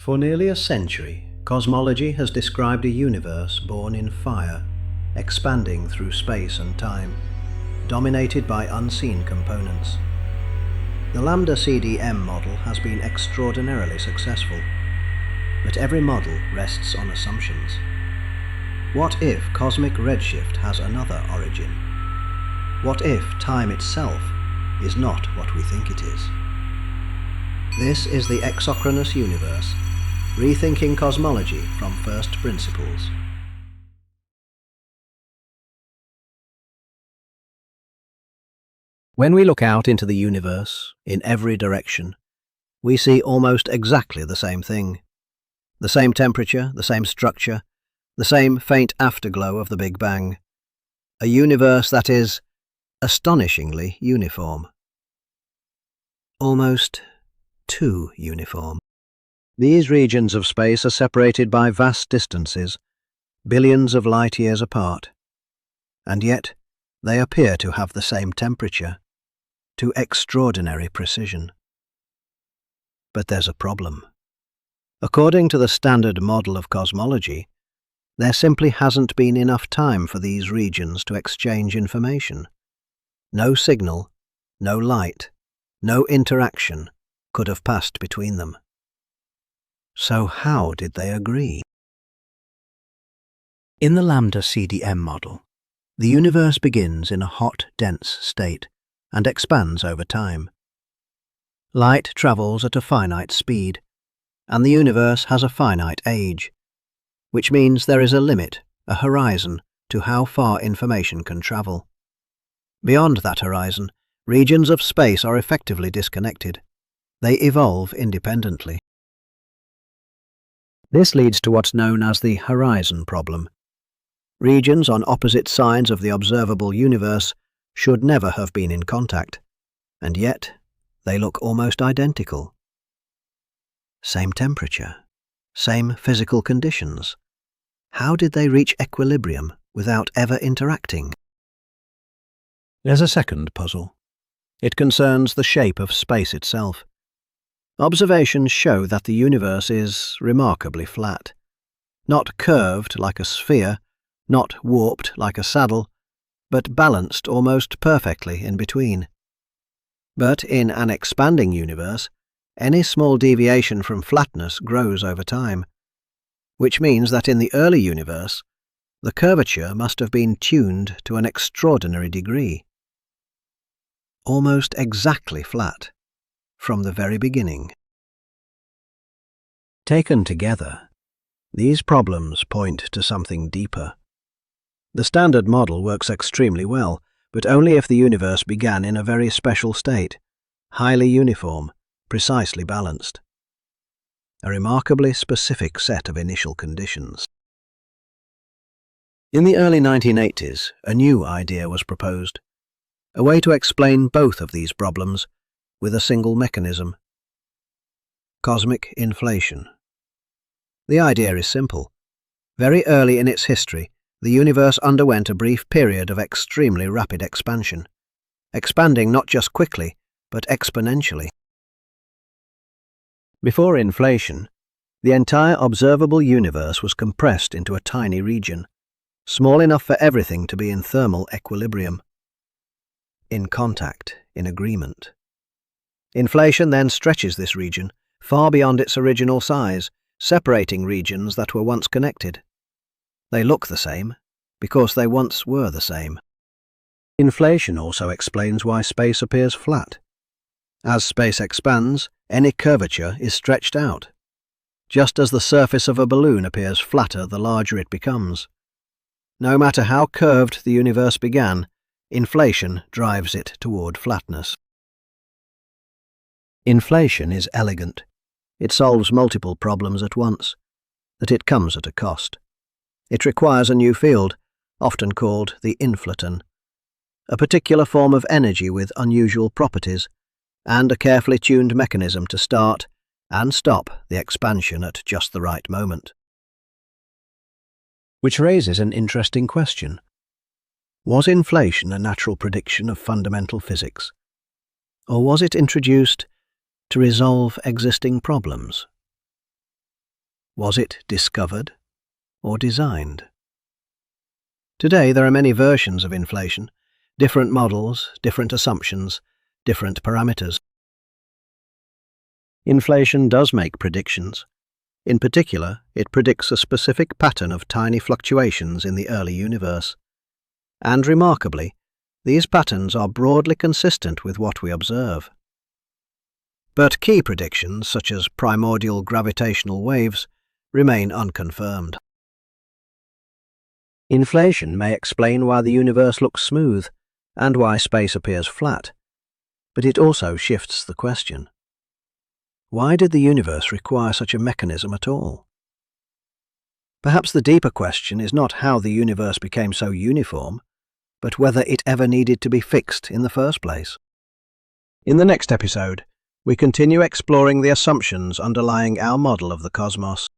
For nearly a century, cosmology has described a universe born in fire, expanding through space and time, dominated by unseen components. The lambda CDM model has been extraordinarily successful, but every model rests on assumptions. What if cosmic redshift has another origin? What if time itself is not what we think it is? This is the Exochronous Universe, rethinking cosmology from first principles. When we look out into the universe, in every direction, we see almost exactly the same thing. The same temperature, the same structure, the same faint afterglow of the Big Bang. A universe that is astonishingly uniform. Almost too uniform. These regions of space are separated by vast distances, billions of light years apart, and yet they appear to have the same temperature, to extraordinary precision. But there's a problem. According to the standard model of cosmology, there simply hasn't been enough time for these regions to exchange information. No signal, no light, no interaction could have passed between them. So how did they agree? In the lambda CDM model, the universe begins in a hot, dense state and expands over time. Light travels at a finite speed, and the universe has a finite age, which means there is a limit, a horizon, to how far information can travel. Beyond that horizon, regions of space are effectively disconnected. They evolve independently. This leads to what's known as the horizon problem. Regions on opposite sides of the observable universe should never have been in contact, and yet they look almost identical. Same temperature, same physical conditions. How did they reach equilibrium without ever interacting? There's a second puzzle. It concerns the shape of space itself. Observations show that the universe is remarkably flat. Not curved like a sphere, not warped like a saddle, but balanced almost perfectly in between. But in an expanding universe, any small deviation from flatness grows over time, which means that in the early universe, the curvature must have been tuned to an extraordinary degree. Almost exactly flat, from the very beginning. Taken together, these problems point to something deeper. The standard model works extremely well, but only if the universe began in a very special state, highly uniform, precisely balanced. A remarkably specific set of initial conditions. In the early 1980s, a new idea was proposed, a way to explain both of these problems with a single mechanism. Cosmic inflation. The idea is simple. Very early in its history, the universe underwent a brief period of extremely rapid expansion, expanding not just quickly, but exponentially. Before inflation, the entire observable universe was compressed into a tiny region, small enough for everything to be in thermal equilibrium, in contact, in agreement. Inflation then stretches this region far beyond its original size, separating regions that were once connected. They look the same because they once were the same. Inflation also explains why space appears flat. As space expands, any curvature is stretched out, just as the surface of a balloon appears flatter the larger it becomes. No matter how curved the universe began, inflation drives it toward flatness. Inflation is elegant. It solves multiple problems at once, but it comes at a cost. It requires a new field, often called the inflaton, a particular form of energy with unusual properties, and a carefully tuned mechanism to start and stop the expansion at just the right moment. Which raises an interesting question. Was inflation a natural prediction of fundamental physics? Or was it introduced to resolve existing problems? Was it discovered or designed? Today there are many versions of inflation, different models, different assumptions, different parameters. Inflation does make predictions. In particular, it predicts a specific pattern of tiny fluctuations in the early universe. And remarkably, these patterns are broadly consistent with what we observe. But key predictions, such as primordial gravitational waves, remain unconfirmed. Inflation may explain why the universe looks smooth and why space appears flat, but it also shifts the question. Why did the universe require such a mechanism at all? Perhaps the deeper question is not how the universe became so uniform, but whether it ever needed to be fixed in the first place. In the next episode, we continue exploring the assumptions underlying our model of the cosmos.